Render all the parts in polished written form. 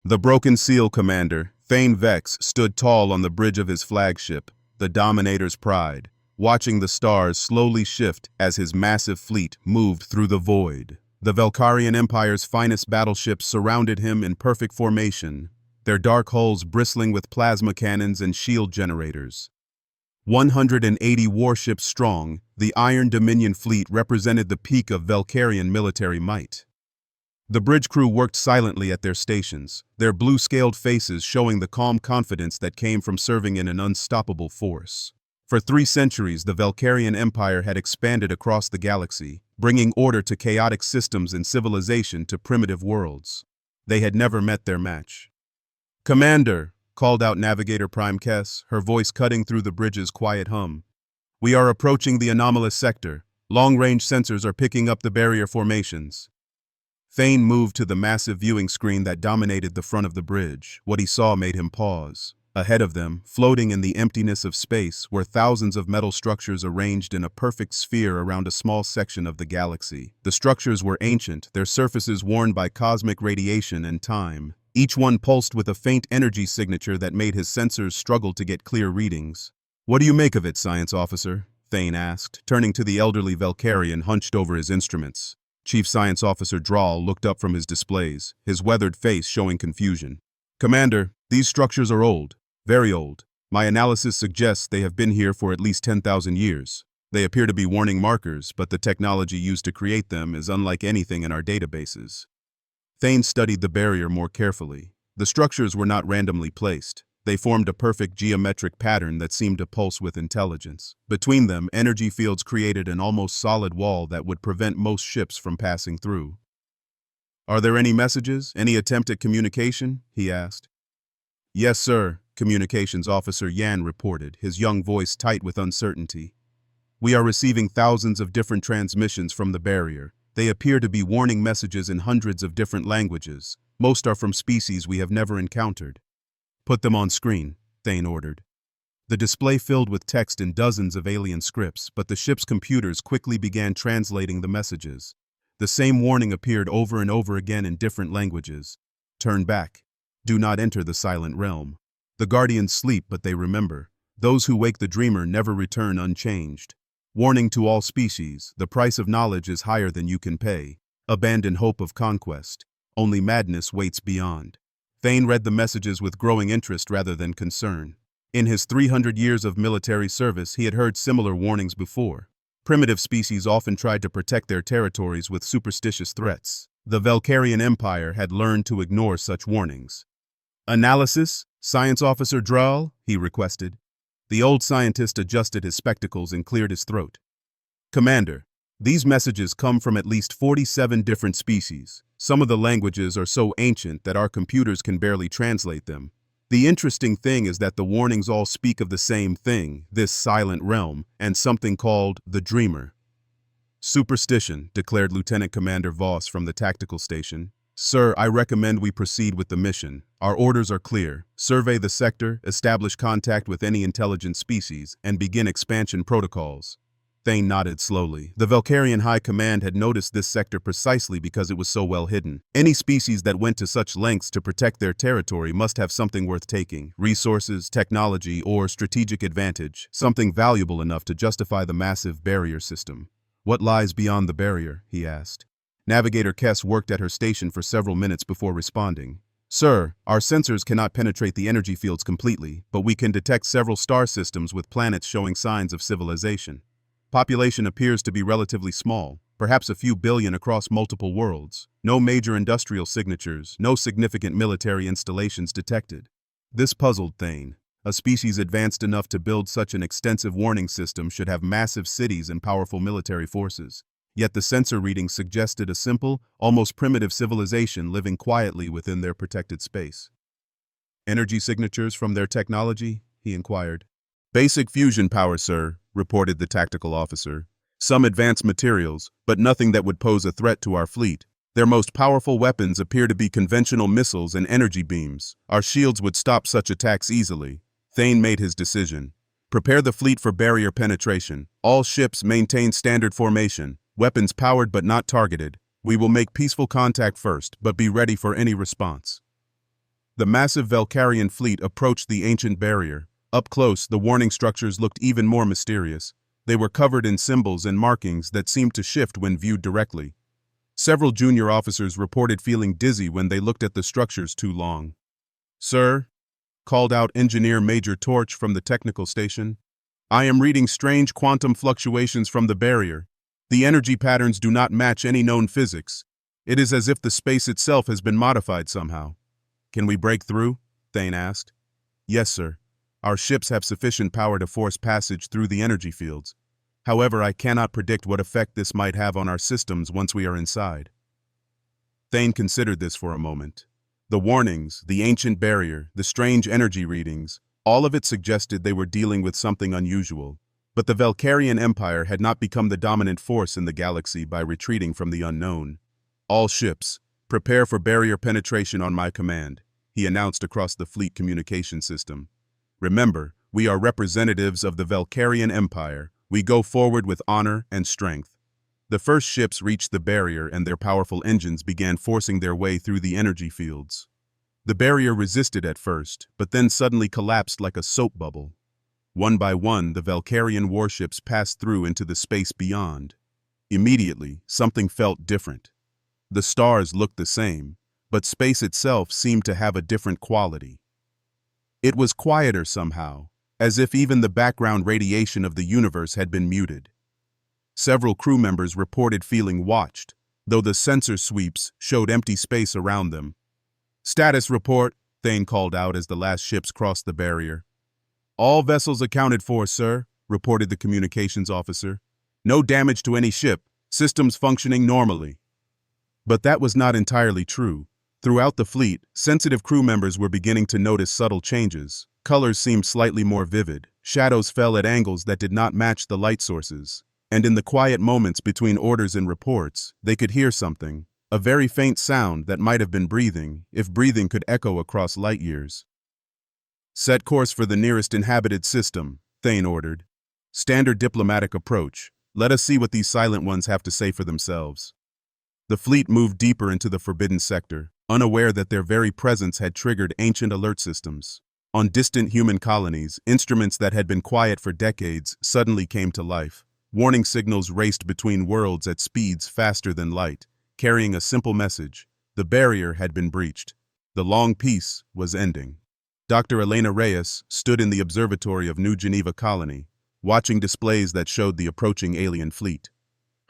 The Broken Seal commander, Thane Vex, stood tall on the bridge of his flagship, the Dominator's Pride, watching the stars slowly shift as his massive fleet moved through the void. The Velkarian Empire's finest battleships surrounded him in perfect formation, their dark hulls bristling with plasma cannons and shield generators. 180 warships strong, the Iron Dominion fleet represented the peak of Velkarian military might. The bridge crew worked silently at their stations, their blue-scaled faces showing the calm confidence that came from serving in an unstoppable force. For 3 centuries, the Velkarian Empire had expanded across the galaxy, bringing order to chaotic systems and civilization to primitive worlds. They had never met their match. "Commander," called out Navigator Prime Kess, her voice cutting through the bridge's quiet hum. "We are approaching the anomalous sector. Long-range sensors are picking up the barrier formations." Thane moved to the massive viewing screen that dominated the front of the bridge. What he saw made him pause. Ahead of them, floating in the emptiness of space, were thousands of metal structures arranged in a perfect sphere around a small section of the galaxy. The structures were ancient, their surfaces worn by cosmic radiation and time. Each one pulsed with a faint energy signature that made his sensors struggle to get clear readings. "What do you make of it, Science Officer?" Thane asked, turning to the elderly Velkarian hunched over his instruments. Chief Science Officer Drawl looked up from his displays, his weathered face showing confusion. "Commander, these structures are old, very old. My analysis suggests they have been here for at least 10,000 years. They appear to be warning markers, but the technology used to create them is unlike anything in our databases." Thane studied the barrier more carefully. The structures were not randomly placed. They formed a perfect geometric pattern that seemed to pulse with intelligence. Between them, energy fields created an almost solid wall that would prevent most ships from passing through. "Are there any messages, any attempt at communication?" he asked. "Yes, sir," Communications Officer Yan reported, his young voice tight with uncertainty. "We are receiving thousands of different transmissions from the barrier. They appear to be warning messages in hundreds of different languages. Most are from species we have never encountered." "Put them on screen," Thane ordered. The display filled with text in dozens of alien scripts, but the ship's computers quickly began translating the messages. The same warning appeared over and over again in different languages. "Turn back. Do not enter the silent realm. The guardians sleep, but they remember. Those who wake the dreamer never return unchanged. Warning to all species, the price of knowledge is higher than you can pay. Abandon hope of conquest. Only madness waits beyond." Thane read the messages with growing interest rather than concern. In his 300 years of military service, he had heard similar warnings before. Primitive species often tried to protect their territories with superstitious threats. The Velkarian Empire had learned to ignore such warnings. "Analysis, Science Officer Drawl," he requested. The old scientist adjusted his spectacles and cleared his throat. "Commander, these messages come from at least 47 different species. Some of the languages are so ancient that our computers can barely translate them. The interesting thing is that the warnings all speak of the same thing, this silent realm, and something called the Dreamer." "Superstition," declared Lieutenant Commander Voss from the tactical station. "Sir, I recommend we proceed with the mission. Our orders are clear. Survey the sector, establish contact with any intelligent species, and begin expansion protocols." Thane nodded slowly. The Velkarian High Command had noticed this sector precisely because it was so well hidden. Any species that went to such lengths to protect their territory must have something worth taking: resources, technology, or strategic advantage, something valuable enough to justify the massive barrier system. "What lies beyond the barrier?" he asked. Navigator Kess worked at her station for several minutes before responding. "Sir, our sensors cannot penetrate the energy fields completely, but we can detect several star systems with planets showing signs of civilization. Population appears to be relatively small, perhaps a few billion across multiple worlds. No major industrial signatures, no significant military installations detected." This puzzled Thane. A species advanced enough to build such an extensive warning system should have massive cities and powerful military forces. Yet the sensor readings suggested a simple, almost primitive civilization living quietly within their protected space. "Energy signatures from their technology?" he inquired. "Basic fusion power, sir," reported the tactical officer. "Some advanced materials, but nothing that would pose a threat to our fleet. Their most powerful weapons appear to be conventional missiles and energy beams. Our shields would stop such attacks easily." Thane made his decision. "Prepare the fleet for barrier penetration. All ships maintain standard formation. Weapons powered but not targeted. We will make peaceful contact first, but be ready for any response." The massive Valkyrian fleet approached the ancient barrier. Up close, the warning structures looked even more mysterious. They were covered in symbols and markings that seemed to shift when viewed directly. Several junior officers reported feeling dizzy when they looked at the structures too long. "Sir," called out Engineer Major Torch from the technical station, "I am reading strange quantum fluctuations from the barrier. The energy patterns do not match any known physics. It is as if the space itself has been modified somehow." "Can we break through?" Thane asked. "Yes, sir. Our ships have sufficient power to force passage through the energy fields. However, I cannot predict what effect this might have on our systems once we are inside." Thane considered this for a moment. The warnings, the ancient barrier, the strange energy readings, all of it suggested they were dealing with something unusual. But the Valkyrian Empire had not become the dominant force in the galaxy by retreating from the unknown. "All ships, prepare for barrier penetration on my command," he announced across the fleet communication system. "Remember, we are representatives of the Valkyrian Empire. We go forward with honor and strength." The first ships reached the barrier and their powerful engines began forcing their way through the energy fields. The barrier resisted at first, but then suddenly collapsed like a soap bubble. One by one, the Valkyrian warships passed through into the space beyond. Immediately, something felt different. The stars looked the same, but space itself seemed to have a different quality. It was quieter somehow, as if even the background radiation of the universe had been muted. Several crew members reported feeling watched, though the sensor sweeps showed empty space around them. "Status report," Thane called out as the last ships crossed the barrier. "All vessels accounted for, sir," reported the communications officer. "No damage to any ship, systems functioning normally." But that was not entirely true. Throughout the fleet, sensitive crew members were beginning to notice subtle changes. Colors seemed slightly more vivid, shadows fell at angles that did not match the light sources, and in the quiet moments between orders and reports, they could hear something, a very faint sound that might have been breathing, if breathing could echo across light years. "Set course for the nearest inhabited system," Thane ordered. "Standard diplomatic approach. Let us see what these silent ones have to say for themselves." The fleet moved deeper into the forbidden sector, unaware that their very presence had triggered ancient alert systems. On distant human colonies, instruments that had been quiet for decades suddenly came to life. Warning signals raced between worlds at speeds faster than light, carrying a simple message: the barrier had been breached. The long peace was ending. Dr. Elena Reyes stood in the observatory of New Geneva Colony, watching displays that showed the approaching alien fleet.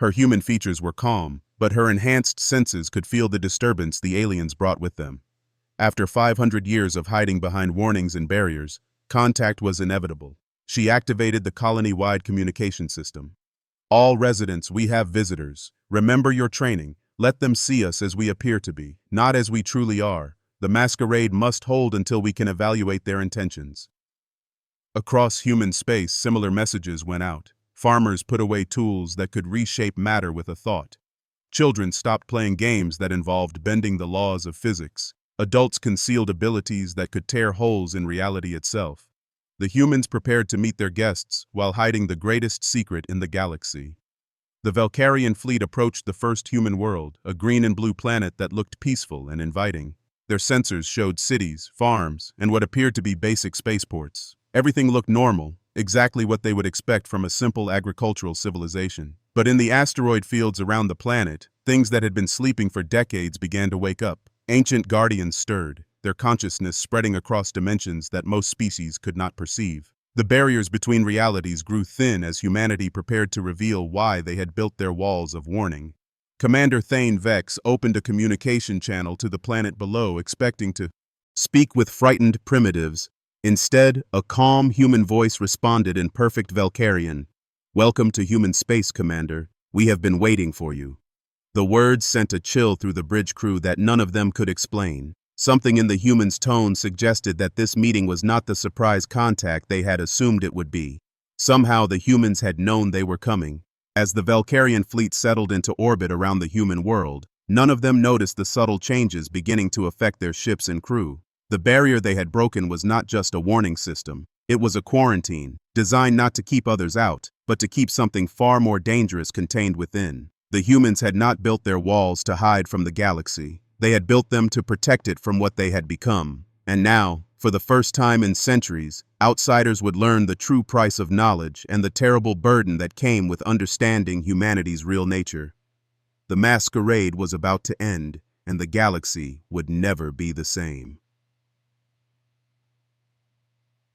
Her human features were calm, but her enhanced senses could feel the disturbance the aliens brought with them. After 500 years of hiding behind warnings and barriers, contact was inevitable. She activated the colony-wide communication system. "All residents, we have visitors. Remember your training. Let them see us as we appear to be, not as we truly are. The masquerade must hold until we can evaluate their intentions." Across human space, similar messages went out. Farmers put away tools that could reshape matter with a thought. Children stopped playing games that involved bending the laws of physics. Adults concealed abilities that could tear holes in reality itself. The humans prepared to meet their guests while hiding the greatest secret in the galaxy. The Valkyrian fleet approached the first human world, a green and blue planet that looked peaceful and inviting. Their sensors showed cities, farms, and what appeared to be basic spaceports. Everything looked normal, exactly what they would expect from a simple agricultural civilization. But in the asteroid fields around the planet, things that had been sleeping for decades began to wake up. Ancient guardians stirred, their consciousness spreading across dimensions that most species could not perceive. The barriers between realities grew thin as humanity prepared to reveal why they had built their walls of warning. Commander Thane Vex opened a communication channel to the planet below, expecting to speak with frightened primitives. Instead, a calm human voice responded in perfect Valkyrian. "Welcome to human space, Commander. We have been waiting for you." The words sent a chill through the bridge crew that none of them could explain. Something in the human's tone suggested that this meeting was not the surprise contact they had assumed it would be. Somehow the humans had known they were coming. As the Valkyrian fleet settled into orbit around the human world, none of them noticed the subtle changes beginning to affect their ships and crew. The barrier they had broken was not just a warning system. It was a quarantine, designed not to keep others out, but to keep something far more dangerous contained within. The humans had not built their walls to hide from the galaxy. They had built them to protect it from what they had become. And now, for the first time in centuries, outsiders would learn the true price of knowledge and the terrible burden that came with understanding humanity's real nature. The masquerade was about to end, and the galaxy would never be the same.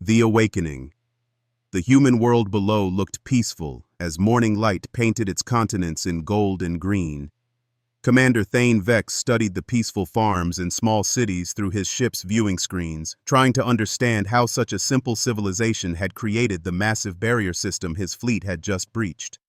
The Awakening. The human world below looked peaceful as morning light painted its continents in gold and green. Commander Thane Vex studied the peaceful farms and small cities through his ship's viewing screens, trying to understand how such a simple civilization had created the massive barrier system his fleet had just breached.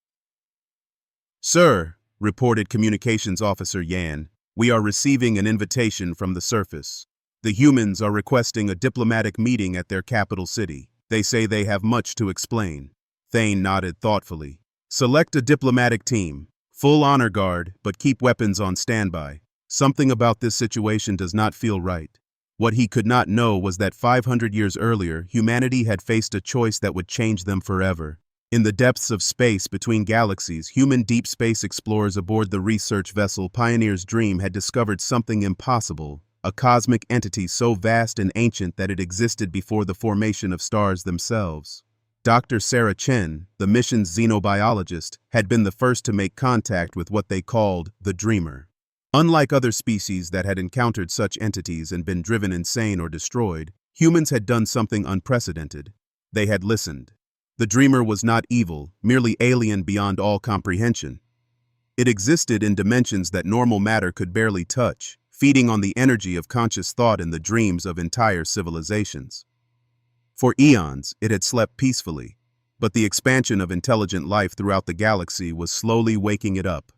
"Sir," reported Communications Officer Yan, "we are receiving an invitation from the surface. The humans are requesting a diplomatic meeting at their capital city. They say they have much to explain." Thane nodded thoughtfully. "Select a diplomatic team. Full honor guard, but keep weapons on standby. Something about this situation does not feel right." What he could not know was that 500 years earlier, humanity had faced a choice that would change them forever. In the depths of space between galaxies, human deep space explorers aboard the research vessel Pioneer's Dream had discovered something impossible, a cosmic entity so vast and ancient that it existed before the formation of stars themselves. Dr. Sarah Chen, the mission's xenobiologist, had been the first to make contact with what they called the Dreamer. Unlike other species that had encountered such entities and been driven insane or destroyed, humans had done something unprecedented. They had listened. The Dreamer was not evil, merely alien beyond all comprehension. It existed in dimensions that normal matter could barely touch, feeding on the energy of conscious thought and the dreams of entire civilizations. For eons, it had slept peacefully, but the expansion of intelligent life throughout the galaxy was slowly waking it up.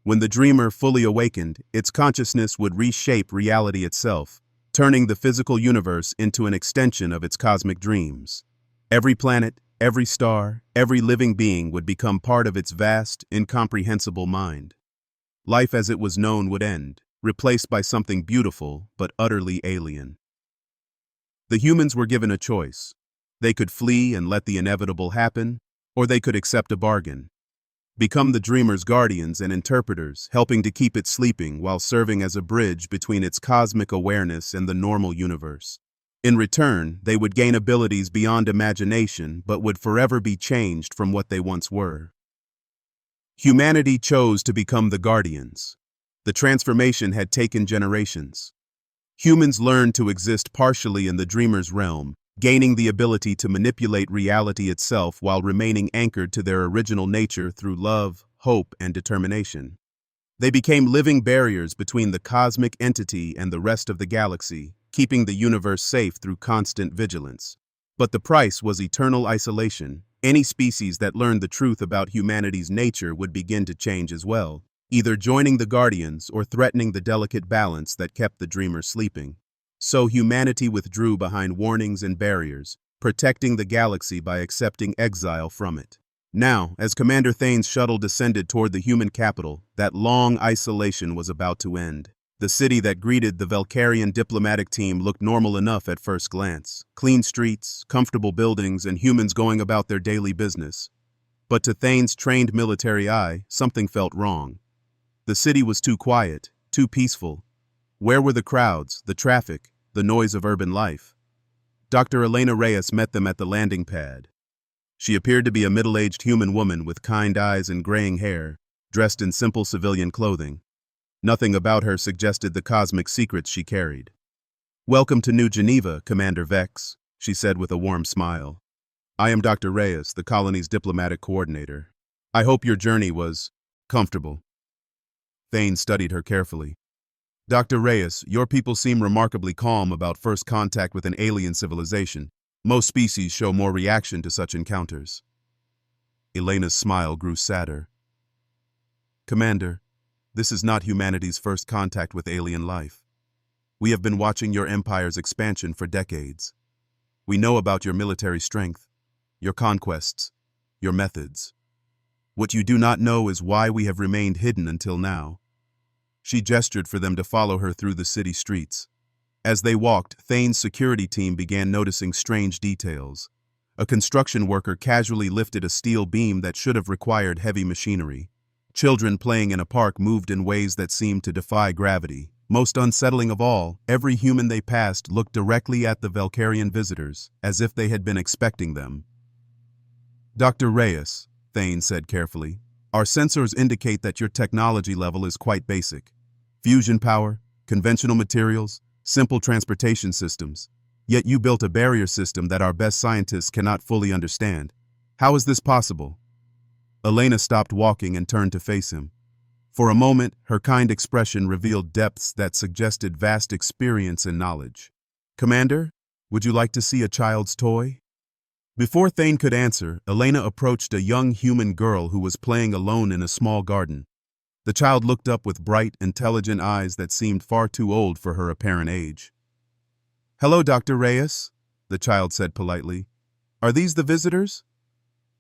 When the Dreamer fully awakened, its consciousness would reshape reality itself, turning the physical universe into an extension of its cosmic dreams. Every planet, every star, every living being would become part of its vast, incomprehensible mind. Life as it was known would end, replaced by something beautiful but utterly alien. The humans were given a choice. They could flee and let the inevitable happen, or they could accept a bargain. Become the Dreamer's guardians and interpreters, helping to keep it sleeping while serving as a bridge between its cosmic awareness and the normal universe. In return, they would gain abilities beyond imagination but would forever be changed from what they once were. Humanity chose to become the guardians. The transformation had taken generations. Humans learned to exist partially in the Dreamer's realm, gaining the ability to manipulate reality itself while remaining anchored to their original nature through love, hope, and determination. They became living barriers between the cosmic entity and the rest of the galaxy, keeping the universe safe through constant vigilance. But the price was eternal isolation. Any species that learned the truth about humanity's nature would begin to change as well, either joining the Guardians or threatening the delicate balance that kept the Dreamer sleeping. So humanity withdrew behind warnings and barriers, protecting the galaxy by accepting exile from it. Now, as Commander Thane's shuttle descended toward the human capital, that long isolation was about to end. The city that greeted the Valkyrian diplomatic team looked normal enough at first glance. Clean streets, comfortable buildings, and humans going about their daily business. But to Thane's trained military eye, something felt wrong. The city was too quiet, too peaceful. Where were the crowds, the traffic, the noise of urban life? Dr. Elena Reyes met them at the landing pad. She appeared to be a middle-aged human woman with kind eyes and graying hair, dressed in simple civilian clothing. Nothing about her suggested the cosmic secrets she carried. "Welcome to New Geneva, Commander Vex," she said with a warm smile. "I am Dr. Reyes, the colony's diplomatic coordinator. I hope your journey was comfortable." Thane studied her carefully. "Dr. Reyes, your people seem remarkably calm about first contact with an alien civilization. Most species show more reaction to such encounters." Elena's smile grew sadder. "Commander, this is not humanity's first contact with alien life. We have been watching your empire's expansion for decades. We know about your military strength, your conquests, your methods. What you do not know is why we have remained hidden until now." She gestured for them to follow her through the city streets. As they walked, Thane's security team began noticing strange details. A construction worker casually lifted a steel beam that should have required heavy machinery. Children playing in a park moved in ways that seemed to defy gravity. Most unsettling of all, every human they passed looked directly at the Valkyrian visitors, as if they had been expecting them. Dr. Reyes, Thane said carefully, our sensors indicate that your technology level is quite basic. Fusion power, conventional materials, simple transportation systems. Yet you built a barrier system that our best scientists cannot fully understand. How is this possible? Elena stopped walking and turned to face him. For a moment, her kind expression revealed depths that suggested vast experience and knowledge. Commander, would you like to see a child's toy? Before Thane could answer, Elena approached a young human girl who was playing alone in a small garden. The child looked up with bright, intelligent eyes that seemed far too old for her apparent age. Hello, Dr. Reyes, the child said politely. Are these the visitors?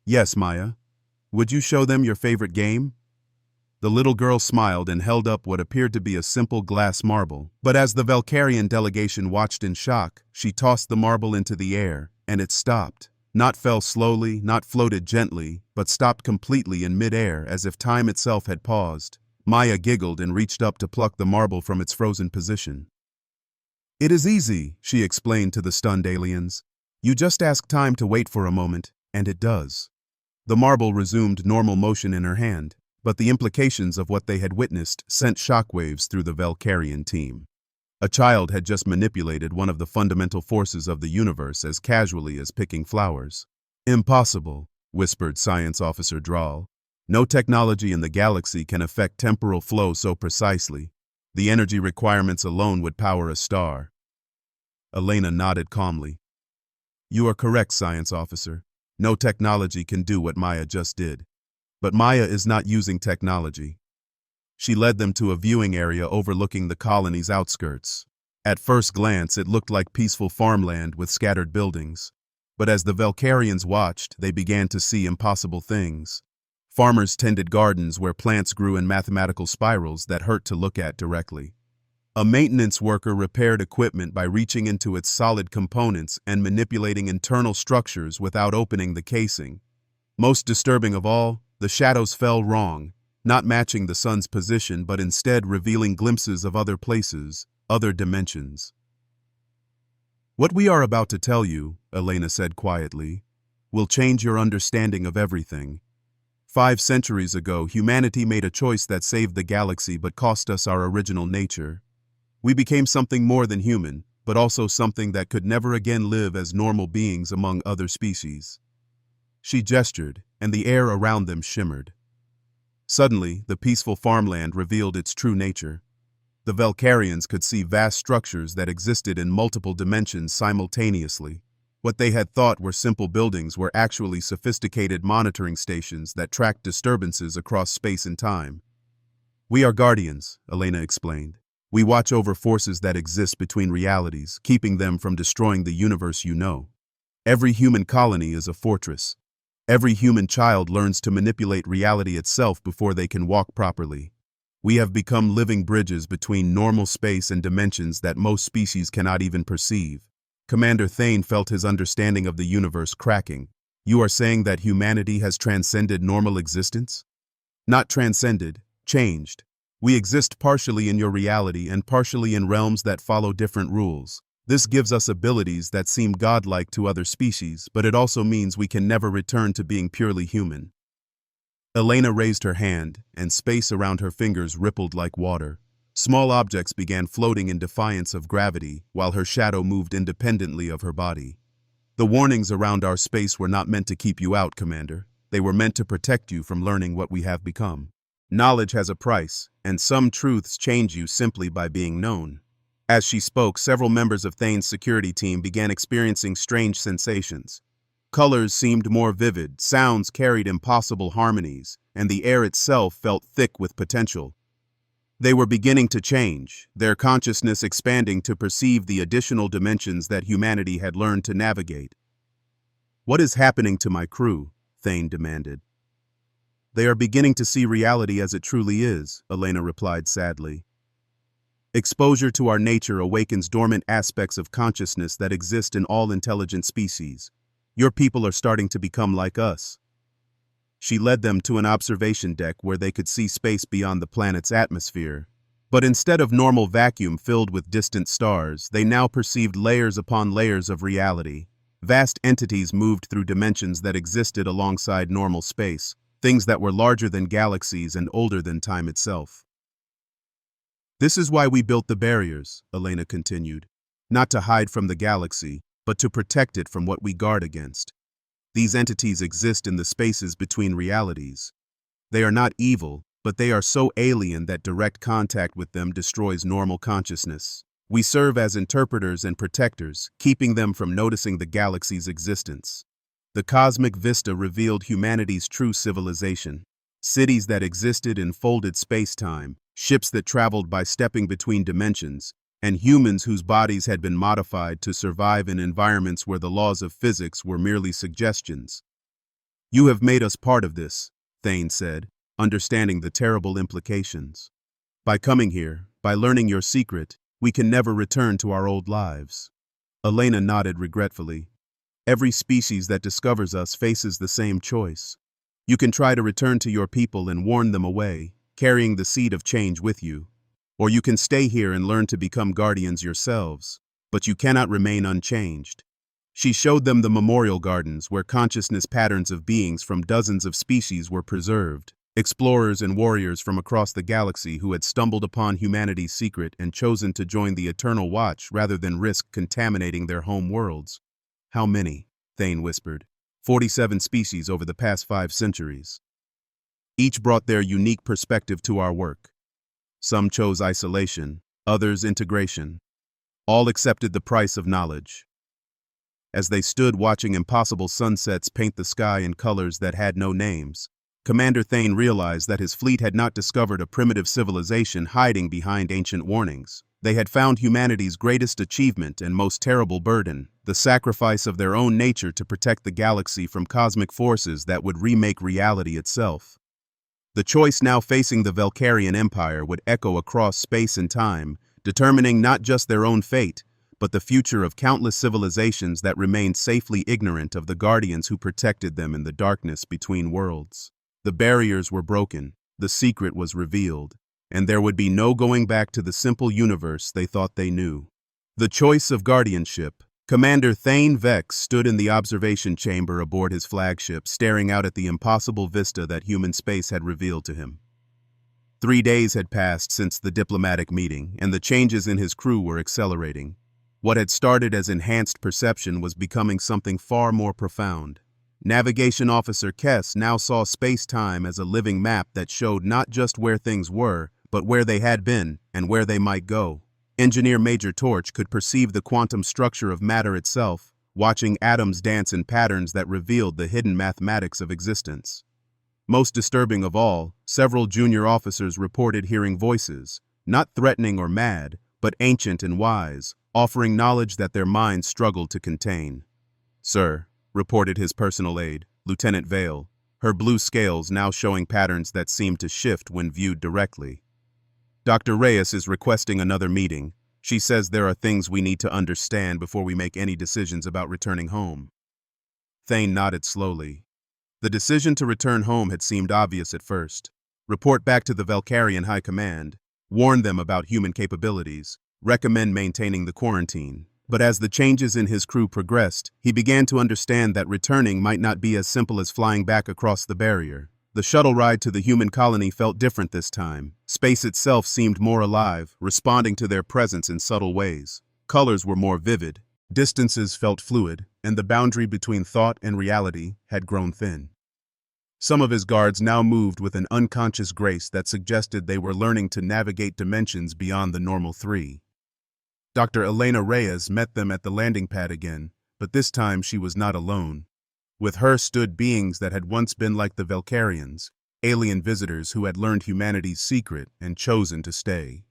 Yes, Maya. Would you show them your favorite game? The little girl smiled and held up what appeared to be a simple glass marble. But as the Valkyrian delegation watched in shock, she tossed the marble into the air, and it stopped. Not fell slowly, not floated gently, but stopped completely in midair as if time itself had paused. Maya giggled and reached up to pluck the marble from its frozen position. It is easy, she explained to the stunned aliens. You just ask time to wait for a moment, and it does. The marble resumed normal motion in her hand, but the implications of what they had witnessed sent shockwaves through the Valkyrian team. A child had just manipulated one of the fundamental forces of the universe as casually as picking flowers. Impossible, whispered Science Officer Drawl. No technology in the galaxy can affect temporal flow so precisely. The energy requirements alone would power a star. Elena nodded calmly. You are correct, Science Officer. No technology can do what Maya just did. But Maya is not using technology. She led them to a viewing area overlooking the colony's outskirts. At first glance, it looked like peaceful farmland with scattered buildings. But as the Valkyrians watched, they began to see impossible things. Farmers tended gardens where plants grew in mathematical spirals that hurt to look at directly. A maintenance worker repaired equipment by reaching into its solid components and manipulating internal structures without opening the casing. Most disturbing of all, the shadows fell wrong, not matching the sun's position but instead revealing glimpses of other places, other dimensions. What we are about to tell you, Elena said quietly, will change your understanding of everything. 5 centuries ago, humanity made a choice that saved the galaxy but cost us our original nature. We became something more than human, but also something that could never again live as normal beings among other species. She gestured, and the air around them shimmered. Suddenly, the peaceful farmland revealed its true nature. The Valkyrians could see vast structures that existed in multiple dimensions simultaneously. What they had thought were simple buildings were actually sophisticated monitoring stations that tracked disturbances across space and time. We are guardians, Elena explained. We watch over forces that exist between realities, keeping them from destroying the universe you know. Every human colony is a fortress. Every human child learns to manipulate reality itself before they can walk properly. We have become living bridges between normal space and dimensions that most species cannot even perceive. Commander Thane felt his understanding of the universe cracking. You are saying that humanity has transcended normal existence? Not transcended, changed. We exist partially in your reality and partially in realms that follow different rules. This gives us abilities that seem godlike to other species, but it also means we can never return to being purely human. Elena raised her hand, and space around her fingers rippled like water. Small objects began floating in defiance of gravity, while her shadow moved independently of her body. The warnings around our space were not meant to keep you out, Commander. They were meant to protect you from learning what we have become. Knowledge has a price, and some truths change you simply by being known. As she spoke, several members of Thane's security team began experiencing strange sensations. Colors seemed more vivid, sounds carried impossible harmonies, and the air itself felt thick with potential. They were beginning to change, their consciousness expanding to perceive the additional dimensions that humanity had learned to navigate. What is happening to my crew? Thane demanded. They are beginning to see reality as it truly is, Elena replied sadly. Exposure to our nature awakens dormant aspects of consciousness that exist in all intelligent species. Your people are starting to become like us. She led them to an observation deck where they could see space beyond the planet's atmosphere. But instead of normal vacuum filled with distant stars, they now perceived layers upon layers of reality. Vast entities moved through dimensions that existed alongside normal space, things that were larger than galaxies and older than time itself. This is why we built the barriers, Elena continued. Not to hide from the galaxy, but to protect it from what we guard against. These entities exist in the spaces between realities. They are not evil, but they are so alien that direct contact with them destroys normal consciousness. We serve as interpreters and protectors, keeping them from noticing the galaxy's existence. The cosmic vista revealed humanity's true civilization. Cities that existed in folded space-time, ships that traveled by stepping between dimensions, and humans whose bodies had been modified to survive in environments where the laws of physics were merely suggestions. You have made us part of this, Thane said, understanding the terrible implications. By coming here, by learning your secret, we can never return to our old lives. Elena nodded regretfully. Every species that discovers us faces the same choice. You can try to return to your people and warn them away, carrying the seed of change with you. Or you can stay here and learn to become guardians yourselves, but you cannot remain unchanged. She showed them the memorial gardens where consciousness patterns of beings from dozens of species were preserved. Explorers and warriors from across the galaxy who had stumbled upon humanity's secret and chosen to join the Eternal Watch rather than risk contaminating their home worlds. How many? Thane whispered. 47 species over the past 5 centuries. Each brought their unique perspective to our work. Some chose isolation, others integration. All accepted the price of knowledge. As they stood watching impossible sunsets paint the sky in colors that had no names, Commander Thane realized that his fleet had not discovered a primitive civilization hiding behind ancient warnings. They had found humanity's greatest achievement and most terrible burden, the sacrifice of their own nature to protect the galaxy from cosmic forces that would remake reality itself. The choice now facing the Valkyrian Empire would echo across space and time, determining not just their own fate, but the future of countless civilizations that remained safely ignorant of the guardians who protected them in the darkness between worlds. The barriers were broken, the secret was revealed, and there would be no going back to the simple universe they thought they knew. The choice of guardianship. Commander Thane Vex stood in the observation chamber aboard his flagship, staring out at the impossible vista that human space had revealed to him. 3 days had passed since the diplomatic meeting, and the changes in his crew were accelerating. What had started as enhanced perception was becoming something far more profound. Navigation Officer Kess now saw space-time as a living map that showed not just where things were, but where they had been and where they might go. Engineer Major Torch could perceive the quantum structure of matter itself, watching atoms dance in patterns that revealed the hidden mathematics of existence. Most disturbing of all, several junior officers reported hearing voices, not threatening or mad, but ancient and wise, offering knowledge that their minds struggled to contain. "Sir," reported his personal aide, Lieutenant Vale, her blue scales now showing patterns that seemed to shift when viewed directly. "Dr. Reyes is requesting another meeting. She says there are things we need to understand before we make any decisions about returning home." Thane nodded slowly. The decision to return home had seemed obvious at first. Report back to the Valkyrian High Command, warn them about human capabilities, recommend maintaining the quarantine. But as the changes in his crew progressed, he began to understand that returning might not be as simple as flying back across the barrier. The shuttle ride to the human colony felt different this time. Space itself seemed more alive, responding to their presence in subtle ways. Colors were more vivid, distances felt fluid, and the boundary between thought and reality had grown thin. Some of his guards now moved with an unconscious grace that suggested they were learning to navigate dimensions beyond the normal 3. Dr. Elena Reyes met them at the landing pad again, but this time she was not alone. With her stood beings that had once been like the Valkyrians, alien visitors who had learned humanity's secret and chosen to stay.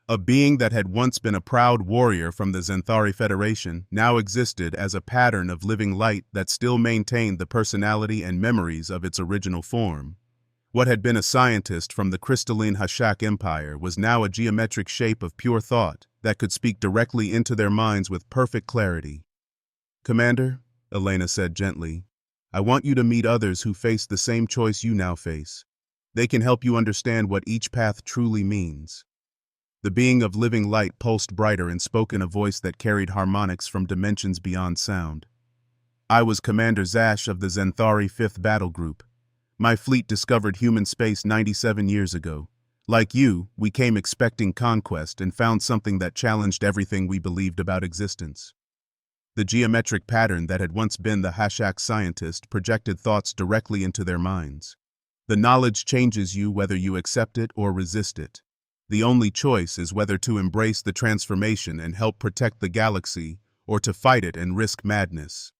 A being that had once been a proud warrior from the Xanthari Federation now existed as a pattern of living light that still maintained the personality and memories of its original form. What had been a scientist from the crystalline Hashak Empire was now a geometric shape of pure thought that could speak directly into their minds with perfect clarity. "Commander," Elena said gently, "I want you to meet others who face the same choice you now face. They can help you understand what each path truly means." The being of living light pulsed brighter and spoke in a voice that carried harmonics from dimensions beyond sound. I was Commander Zash of the Zenthari 5th Battle Group. My fleet discovered human space 97 years ago. Like you, we came expecting conquest and found something that challenged everything we believed about existence. The geometric pattern that had once been the Hashak scientist projected thoughts directly into their minds. The knowledge changes you whether you accept it or resist it. The only choice is whether to embrace the transformation and help protect the galaxy, or to fight it and risk madness.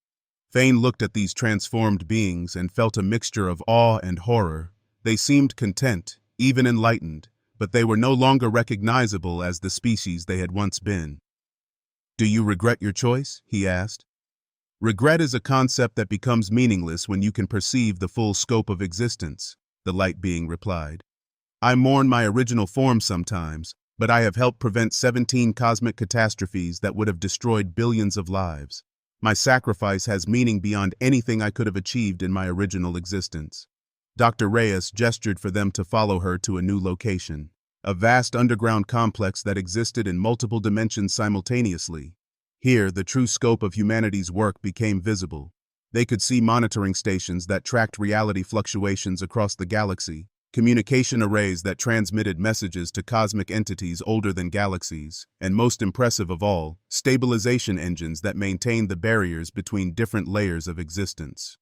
Thane looked at these transformed beings and felt a mixture of awe and horror. They seemed content, even enlightened, but they were no longer recognizable as the species they had once been. "Do you regret your choice?" he asked. "Regret is a concept that becomes meaningless when you can perceive the full scope of existence," the light being replied. "I mourn my original form sometimes, but I have helped prevent 17 cosmic catastrophes that would have destroyed billions of lives. My sacrifice has meaning beyond anything I could have achieved in my original existence." Dr. Reyes gestured for them to follow her to a new location, a vast underground complex that existed in multiple dimensions simultaneously. Here, the true scope of humanity's work became visible. They could see monitoring stations that tracked reality fluctuations across the galaxy, communication arrays that transmitted messages to cosmic entities older than galaxies, and most impressive of all, stabilization engines that maintained the barriers between different layers of existence.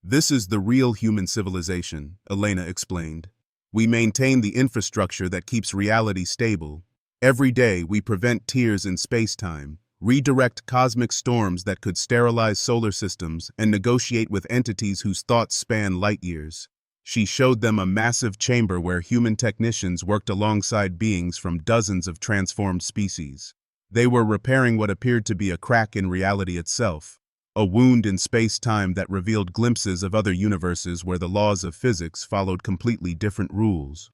"This is the real human civilization," Elena explained. "We maintain the infrastructure that keeps reality stable. Every day we prevent tears in space-time, redirect cosmic storms that could sterilize solar systems, and negotiate with entities whose thoughts span light years." She showed them a massive chamber where human technicians worked alongside beings from dozens of transformed species. They were repairing what appeared to be a crack in reality itself, a wound in space-time that revealed glimpses of other universes where the laws of physics followed completely different rules.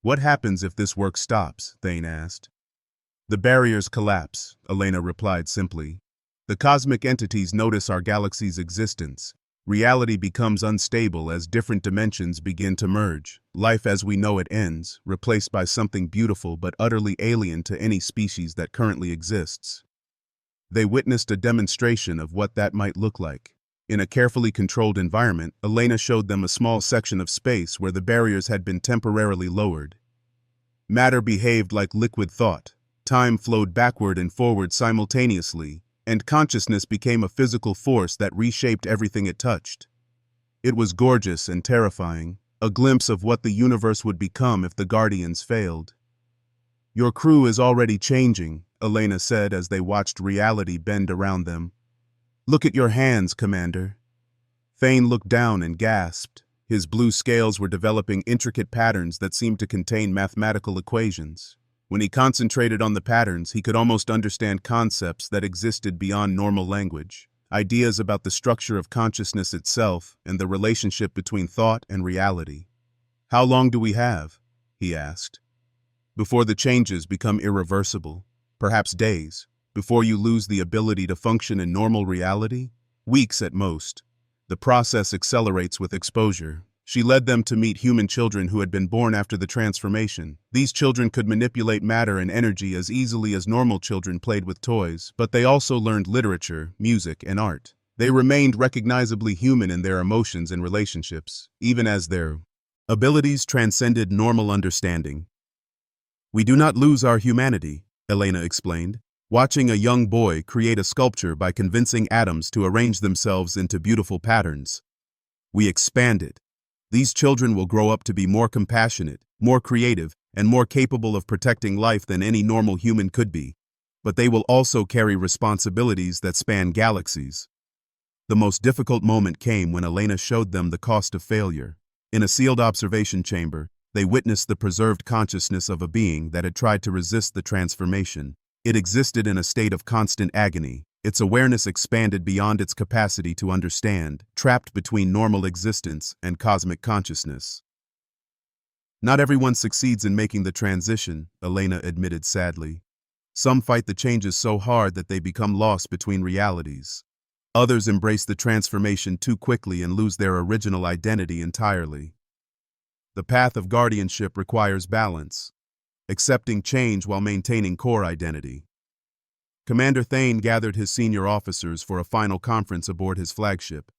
"What happens if this work stops?" Thane asked. "The barriers collapse," Elena replied simply. "The cosmic entities notice our galaxy's existence. Reality becomes unstable as different dimensions begin to merge. Life as we know it ends, replaced by something beautiful but utterly alien to any species that currently exists." They witnessed a demonstration of what that might look like. In a carefully controlled environment, Elena showed them a small section of space where the barriers had been temporarily lowered. Matter behaved like liquid thought. Time flowed backward and forward simultaneously, and consciousness became a physical force that reshaped everything it touched. It was gorgeous and terrifying, a glimpse of what the universe would become if the Guardians failed. "Your crew is already changing," Elena said as they watched reality bend around them. "Look at your hands, Commander." Thane looked down and gasped. His blue scales were developing intricate patterns that seemed to contain mathematical equations. When he concentrated on the patterns, he could almost understand concepts that existed beyond normal language, ideas about the structure of consciousness itself and the relationship between thought and reality. "How long do we have?" he asked. "Before the changes become irreversible, perhaps days, before you lose the ability to function in normal reality? Weeks at most. The process accelerates with exposure." She led them to meet human children who had been born after the transformation. These children could manipulate matter and energy as easily as normal children played with toys, but they also learned literature, music, and art. They remained recognizably human in their emotions and relationships, even as their abilities transcended normal understanding. "We do not lose our humanity," Elena explained, watching a young boy create a sculpture by convincing atoms to arrange themselves into beautiful patterns. "We expand it. These children will grow up to be more compassionate, more creative, and more capable of protecting life than any normal human could be. But they will also carry responsibilities that span galaxies." The most difficult moment came when Elena showed them the cost of failure. In a sealed observation chamber, they witnessed the preserved consciousness of a being that had tried to resist the transformation. It existed in a state of constant agony. Its awareness expanded beyond its capacity to understand, trapped between normal existence and cosmic consciousness. "Not everyone succeeds in making the transition," Elena admitted sadly. "Some fight the changes so hard that they become lost between realities. Others embrace the transformation too quickly and lose their original identity entirely. The path of guardianship requires balance." accepting change while maintaining core identity. Commander Thane gathered his senior officers for a final conference aboard his flagship.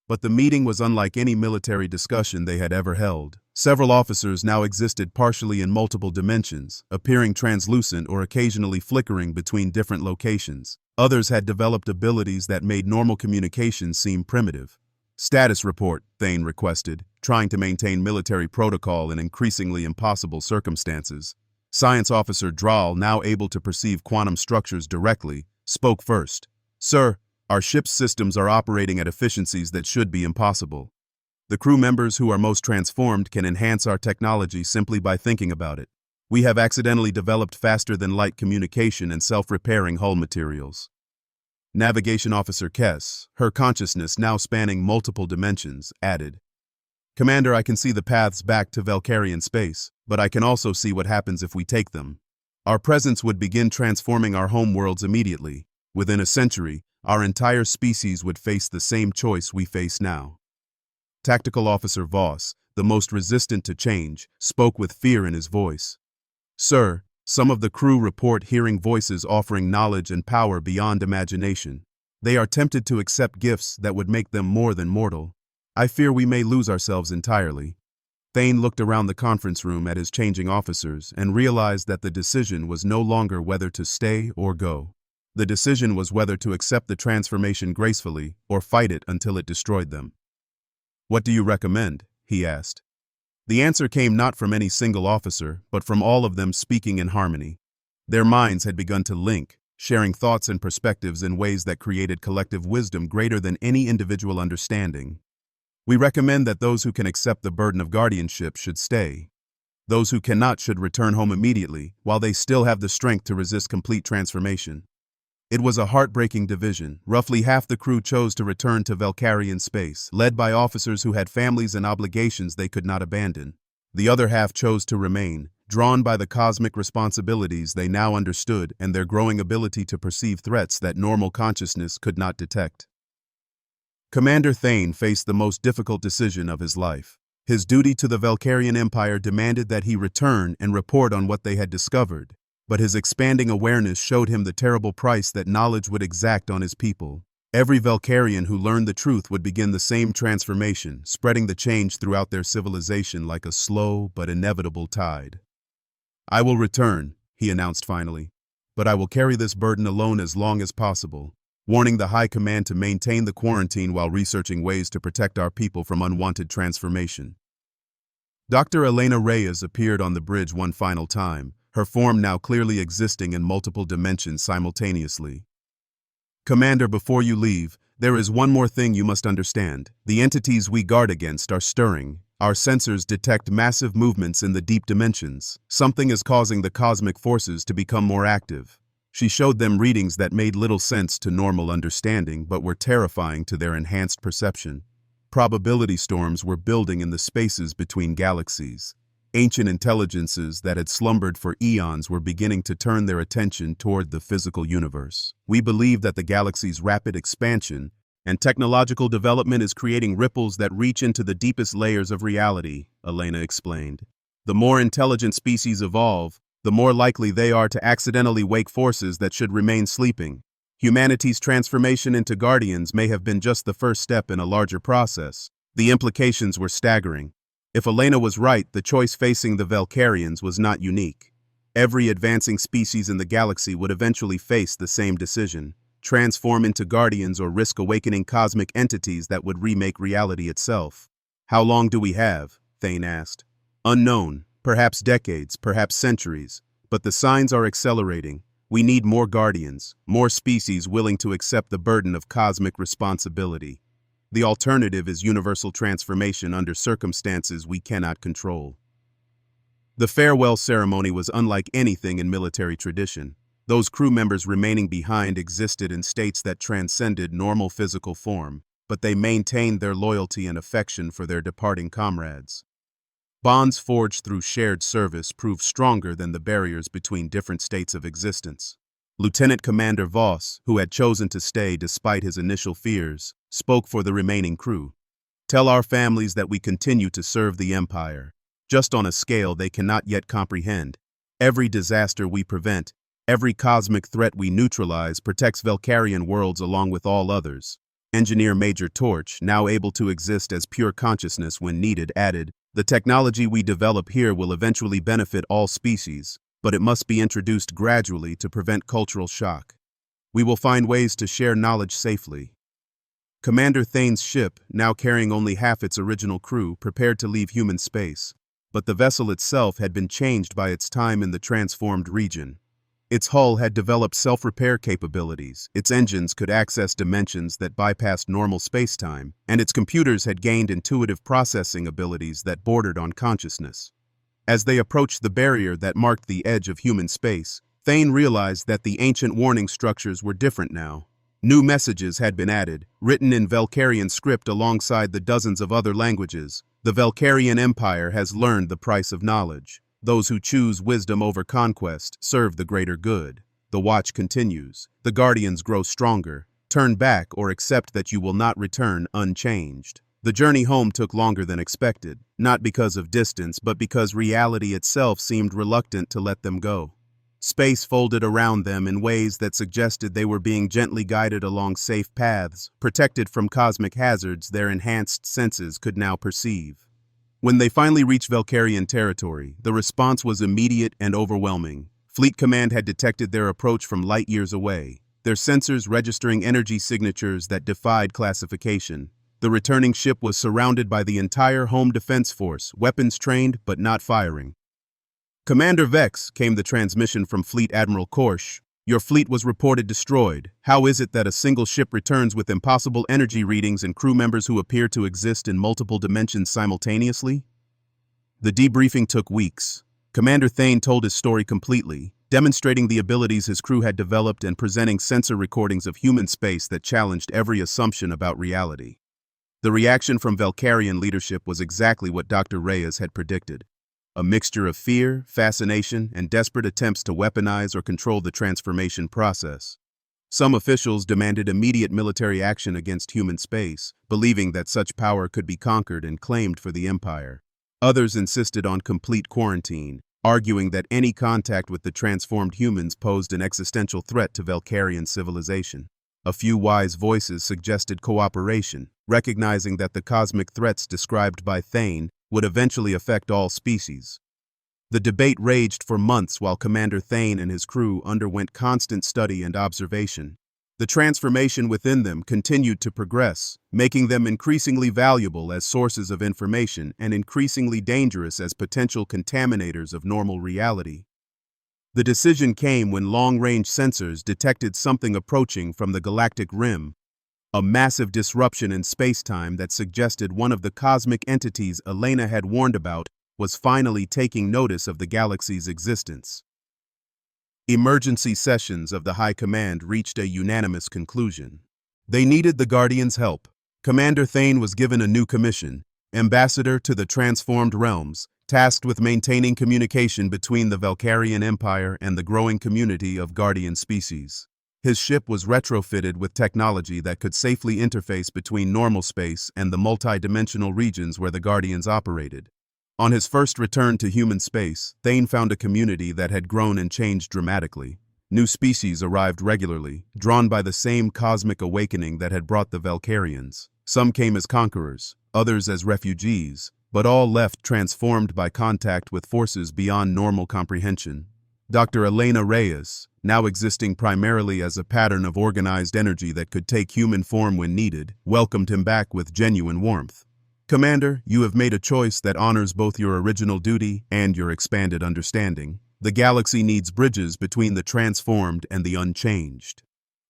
But the meeting was unlike any military discussion they had ever held. Several officers now existed partially in multiple dimensions, appearing translucent or occasionally flickering between different locations. Others had developed abilities that made normal communication seem primitive. "Status report," Thane requested, trying to maintain military protocol in increasingly impossible circumstances. Science Officer Drahl, now able to perceive quantum structures directly, spoke first. "Sir, our ship's systems are operating at efficiencies that should be impossible. The crew members who are most transformed can enhance our technology simply by thinking about it. We have accidentally developed faster-than-light communication and self-repairing hull materials." Navigation Officer Kess, her consciousness now spanning multiple dimensions, added, "Commander, I can see the paths back to Valkyrian space, but I can also see what happens if we take them. Our presence would begin transforming our home worlds immediately. Within a century, our entire species would face the same choice we face now." Tactical Officer Voss, the most resistant to change, spoke with fear in his voice. "Sir, some of the crew report hearing voices offering knowledge and power beyond imagination. They are tempted to accept gifts that would make them more than mortal. I fear we may lose ourselves entirely." Thane looked around the conference room at his changing officers and realized that the decision was no longer whether to stay or go. The decision was whether to accept the transformation gracefully or fight it until it destroyed them. "What do you recommend?" he asked. The answer came not from any single officer, but from all of them speaking in harmony. Their minds had begun to link, sharing thoughts and perspectives in ways that created collective wisdom greater than any individual understanding. "We recommend that those who can accept the burden of guardianship should stay. Those who cannot should return home immediately, while they still have the strength to resist complete transformation." It was a heartbreaking division. Roughly half the crew chose to return to Valkyrian space, led by officers who had families and obligations they could not abandon. The other half chose to remain, drawn by the cosmic responsibilities they now understood and their growing ability to perceive threats that normal consciousness could not detect. Commander Thane faced the most difficult decision of his life. His duty to the Valkyrian Empire demanded that he return and report on what they had discovered. But his expanding awareness showed him the terrible price that knowledge would exact on his people. Every Valkyrian who learned the truth would begin the same transformation, spreading the change throughout their civilization like a slow but inevitable tide. "I will return," he announced finally, "but I will carry this burden alone as long as possible," warning the High Command to maintain the quarantine while researching ways to protect our people from unwanted transformation. Dr. Elena Reyes appeared on the bridge one final time, her form now clearly existing in multiple dimensions simultaneously. "Commander, before you leave, there is one more thing you must understand. The entities we guard against are stirring. Our sensors detect massive movements in the deep dimensions. Something is causing the cosmic forces to become more active." She showed them readings that made little sense to normal understanding but were terrifying to their enhanced perception. Probability storms were building in the spaces between galaxies. Ancient intelligences that had slumbered for eons were beginning to turn their attention toward the physical universe. "We believe that the galaxy's rapid expansion and technological development is creating ripples that reach into the deepest layers of reality," Elena explained. "The more intelligent species evolve, the more likely they are to accidentally wake forces that should remain sleeping. Humanity's transformation into guardians may have been just the first step in a larger process." The implications were staggering. If Elena was right, the choice facing the Valkyrians was not unique. Every advancing species in the galaxy would eventually face the same decision: transform into guardians or risk awakening cosmic entities that would remake reality itself. "How long do we have?" Thane asked. "Unknown. Perhaps decades, perhaps centuries. But the signs are accelerating. We need more guardians, more species willing to accept the burden of cosmic responsibility. The alternative is universal transformation under circumstances we cannot control." The farewell ceremony was unlike anything in military tradition. Those crew members remaining behind existed in states that transcended normal physical form, but they maintained their loyalty and affection for their departing comrades. Bonds forged through shared service proved stronger than the barriers between different states of existence. Lieutenant Commander Voss, who had chosen to stay despite his initial fears, spoke for the remaining crew. "Tell our families that we continue to serve the Empire, just on a scale they cannot yet comprehend. Every disaster we prevent, every cosmic threat we neutralize protects Valkyrian worlds along with all others. Engineer Major Torch, now able to exist as pure consciousness when needed, added, "The technology we develop here will eventually benefit all species, but it must be introduced gradually to prevent cultural shock. We will find ways to share knowledge safely." Commander Thane's ship, now carrying only half its original crew, prepared to leave human space, but the vessel itself had been changed by its time in the transformed region. Its hull had developed self-repair capabilities, its engines could access dimensions that bypassed normal space-time, and its computers had gained intuitive processing abilities that bordered on consciousness. As they approached the barrier that marked the edge of human space, Thane realized that the ancient warning structures were different now. New messages had been added, written in Valkyrian script alongside the dozens of other languages. The Valkyrian Empire has learned the price of knowledge. Those who choose wisdom over conquest serve the greater good. The watch continues. The guardians grow stronger. Turn back or accept that you will not return unchanged. The journey home took longer than expected, not because of distance, but because reality itself seemed reluctant to let them go. Space folded around them in ways that suggested they were being gently guided along safe paths, protected from cosmic hazards their enhanced senses could now perceive. When they finally reached Valkyrian territory, the response was immediate and overwhelming. Fleet Command had detected their approach from light years away, their sensors registering energy signatures that defied classification. The returning ship was surrounded by the entire home defense force, weapons trained but not firing. "Commander Vex," came the transmission from Fleet Admiral Korsh, "your fleet was reported destroyed. How is it that a single ship returns with impossible energy readings and crew members who appear to exist in multiple dimensions simultaneously?" The debriefing took weeks. Commander Thane told his story completely, demonstrating the abilities his crew had developed and presenting sensor recordings of human space that challenged every assumption about reality. The reaction from Valkyrian leadership was exactly what Dr. Reyes had predicted. A mixture of fear, fascination, and desperate attempts to weaponize or control the transformation process. Some officials demanded immediate military action against human space, believing that such power could be conquered and claimed for the Empire. Others insisted on complete quarantine, arguing that any contact with the transformed humans posed an existential threat to Valkyrian civilization. A few wise voices suggested cooperation, recognizing that the cosmic threats described by Thane would eventually affect all species. The debate raged for months while Commander Thane and his crew underwent constant study and observation. The transformation within them continued to progress, making them increasingly valuable as sources of information and increasingly dangerous as potential contaminators of normal reality. The decision came when long-range sensors detected something approaching from the galactic rim, a massive disruption in space-time that suggested one of the cosmic entities Elena had warned about was finally taking notice of the galaxy's existence. Emergency sessions of the High Command reached a unanimous conclusion. They needed the Guardians' help. Commander Thane was given a new commission, Ambassador to the Transformed Realms, tasked with maintaining communication between the Valkyrian Empire and the growing community of Guardian species. His ship was retrofitted with technology that could safely interface between normal space and the multi-dimensional regions where the Guardians operated. On his first return to human space, Thane found a community that had grown and changed dramatically. New species arrived regularly, drawn by the same cosmic awakening that had brought the Valkyrians. Some came as conquerors, others as refugees, but all left transformed by contact with forces beyond normal comprehension. Dr. Elena Reyes, now existing primarily as a pattern of organized energy that could take human form when needed, welcomed him back with genuine warmth. "Commander, you have made a choice that honors both your original duty and your expanded understanding. The galaxy needs bridges between the transformed and the unchanged."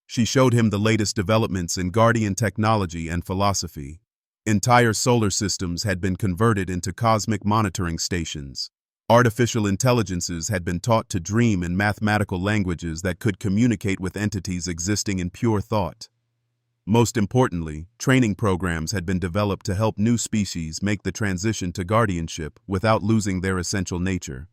She showed him the latest developments in Guardian technology and philosophy. Entire solar systems had been converted into cosmic monitoring stations. Artificial intelligences had been taught to dream in mathematical languages that could communicate with entities existing in pure thought. Most importantly, training programs had been developed to help new species make the transition to guardianship without losing their essential nature.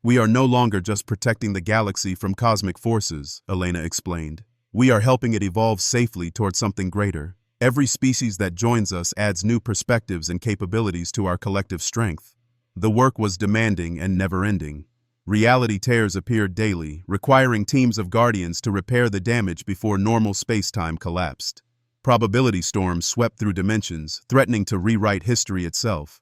"We are no longer just protecting the galaxy from cosmic forces," Elena explained. "We are helping it evolve safely towards something greater. Every species that joins us adds new perspectives and capabilities to our collective strength." The work was demanding and never-ending. Reality tears appeared daily, requiring teams of Guardians to repair the damage before normal space-time collapsed. Probability storms swept through dimensions, threatening to rewrite history itself.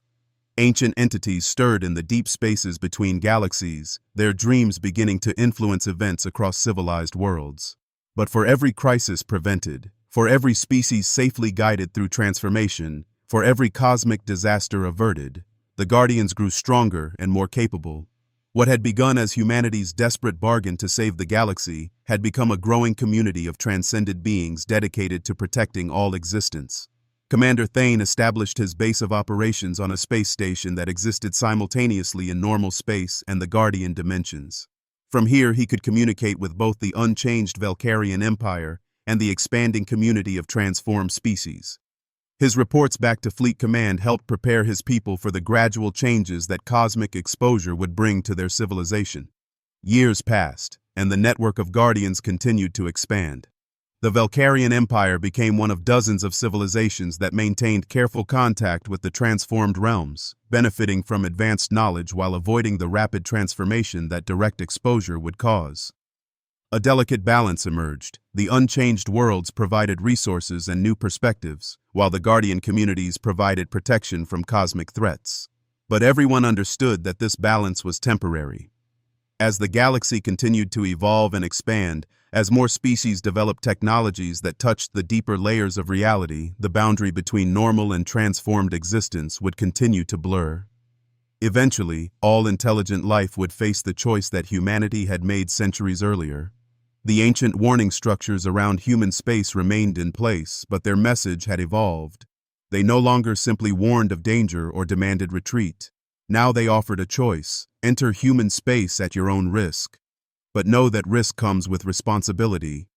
Ancient entities stirred in the deep spaces between galaxies, their dreams beginning to influence events across civilized worlds. But for every crisis prevented, for every species safely guided through transformation, for every cosmic disaster averted, the Guardians grew stronger and more capable. What had begun as humanity's desperate bargain to save the galaxy had become a growing community of transcended beings dedicated to protecting all existence. Commander Thane established his base of operations on a space station that existed simultaneously in normal space and the Guardian dimensions. From here, he could communicate with both the unchanged Valkyrian Empire and the expanding community of transformed species. His reports back to Fleet Command helped prepare his people for the gradual changes that cosmic exposure would bring to their civilization. Years passed, and the network of Guardians continued to expand. The Valkyrian Empire became one of dozens of civilizations that maintained careful contact with the transformed realms, benefiting from advanced knowledge while avoiding the rapid transformation that direct exposure would cause. A delicate balance emerged. The unchanged worlds provided resources and new perspectives, while the Guardian communities provided protection from cosmic threats. But everyone understood that this balance was temporary. As the galaxy continued to evolve and expand, as more species developed technologies that touched the deeper layers of reality, the boundary between normal and transformed existence would continue to blur. Eventually, all intelligent life would face the choice that humanity had made centuries earlier. The ancient warning structures around human space remained in place, but their message had evolved. They no longer simply warned of danger or demanded retreat. Now they offered a choice: enter human space at your own risk. But know that risk comes with responsibility.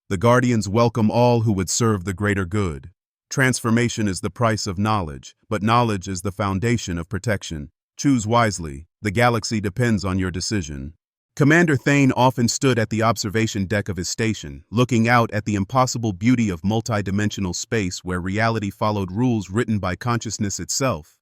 The Guardians welcome all who would serve the greater good. Transformation is the price of knowledge, but knowledge is the foundation of protection. Choose wisely. The galaxy depends on your decision. Commander Thane often stood at the observation deck of his station, looking out at the impossible beauty of multidimensional space where reality followed rules written by consciousness itself.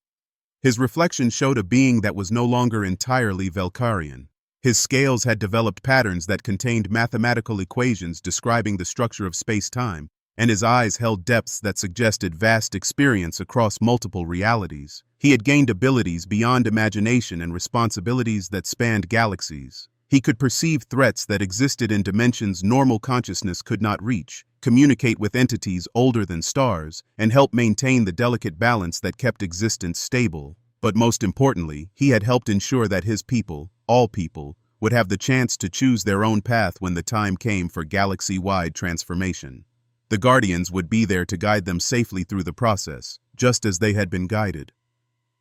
His reflection showed a being that was no longer entirely Valkyrian. His scales had developed patterns that contained mathematical equations describing the structure of space-time, and his eyes held depths that suggested vast experience across multiple realities. He had gained abilities beyond imagination and responsibilities that spanned galaxies. He could perceive threats that existed in dimensions normal consciousness could not reach, communicate with entities older than stars, and help maintain the delicate balance that kept existence stable. But most importantly, he had helped ensure that his people, all people, would have the chance to choose their own path when the time came for galaxy-wide transformation. The Guardians would be there to guide them safely through the process, just as they had been guided.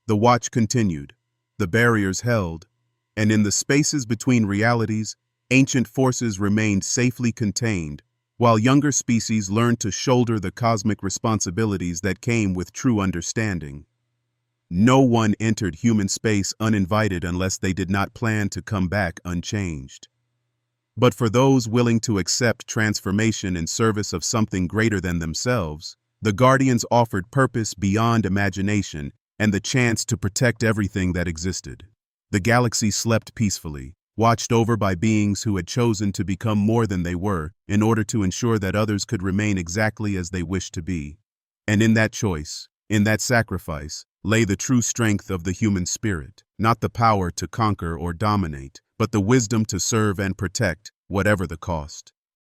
The watch continued, the barriers held, and in the spaces between realities, ancient forces remained safely contained, while younger species learned to shoulder the cosmic responsibilities that came with true understanding. No one entered human space uninvited unless they did not plan to come back unchanged. But for those willing to accept transformation in service of something greater than themselves, the Guardians offered purpose beyond imagination and the chance to protect everything that existed. The galaxy slept peacefully, watched over by beings who had chosen to become more than they were in order to ensure that others could remain exactly as they wished to be. And in that choice, in that sacrifice, lay the true strength of the human spirit, not the power to conquer or dominate, but the wisdom to serve and protect, whatever the cost.